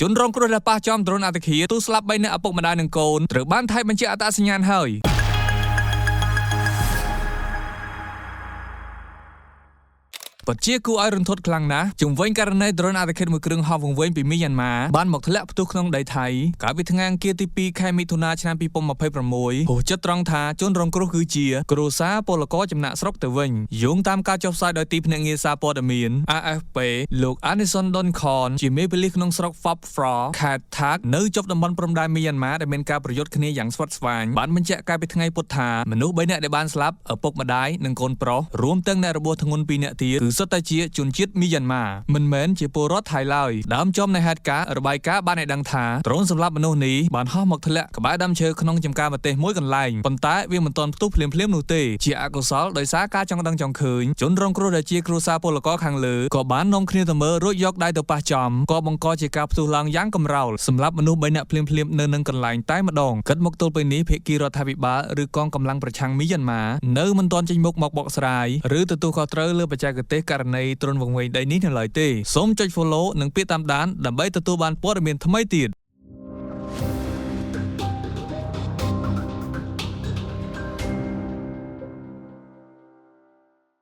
ជនរងគ្រោះដែលប៉ះចំដ្រូនអត្តឃាតទូស្លាប់3នាក់ឪពុកម្ដាយនិងកូនត្រូវបានថៃបញ្ជាអត្តសញ្ញាណហើយបជាគូឲ្យរន្ធត់ខ្លាំងណាស់ជំវិញករណីដ្រូនអត្តឃាតមួយគ្រឿងហោះវង្វេងពីមីយ៉ាន់ម៉ាបានមកធ្លាក់ផ្ទុះក្នុងដីថៃកាលពីថ្ងៃអង្គារទី2ខែមិថុនាឆ្នាំ2026ហូរចិត្តត្រង់ថាជនរងគ្រោះគឺជាគ្រួសារពលករចំណាក់ស្រុកទៅវិញយោងតាមការចុះផ្សាយដោយទីភ្នាក់ងារសារព័ត៌មាន AFP លោក Anison Donkon ជាមេប៉ូលីសក្នុងស្រុក Phop Phra ខេត្តថាកនៅជាប់តំបន់ព្រំដែនមីយ៉ាន់ម៉ាដែលមានការប្រយុទ្ធគ្នាយ៉ាងស្វិតស្វាញបានបញ្ជាក់កាលពីថ្ងៃពុធថាមនុស្ស3នាក់ដែលបានស្លាប់ឪពុកម្ដាយនិងកូនប្រុសរួមទាំងអ្នករបួសធ្ងន់2នាក់ទៀតគឺសុទ្ធតែជាជនជាតិមីយ៉ាន់ម៉ាមិនមែនជាពលរដ្ឋថៃឡើយដើមចំនៃហេតុការណ៍របាយការណ៍បានឲ្យដឹងថាដ្រូនសម្រាប់មនុស្សនេះបានហោះមកធ្លាក់ក្បែរដើមឈើក្នុងចំការម្ទេសមួយកន្លែងប៉ុន្តែវាមិនទាន់ផ្ទុះភ្លាមៗនោះទេជាអកុសលដោយសារការចង់ដឹងចង់ឃើញជនរងគ្រោះដែលជាគ្រួសារពលករខាងលើក៏បាននាំគ្នាទៅមើលរួចយកដៃទៅប៉ះចំក៏បង្កជាការផ្ទុះឡើងយ៉ាងកំរោលសម្រាប់មនុស្ស3នាក់ភ្លាមៗនៅនឹងកន្លែងតែម្ដងគិតមកទល់ពេលនេះភាគីរដ្ឋាភិបាលឬកងកម្លាំងប្រឆាំងមីយ៉ាន់ម៉ានៅមិនទាន់ចេញមុខមកបកស្រាយឬទទួលខុសត្រូវលើបច្ចេកទេសករណីដ្រូនវង្វេងដីនេះនៅឡើយទេសូមចុច follow និងពាក្យតាមដានដើម្បីទទួលបានព័ត៌មានថ្មីទៀត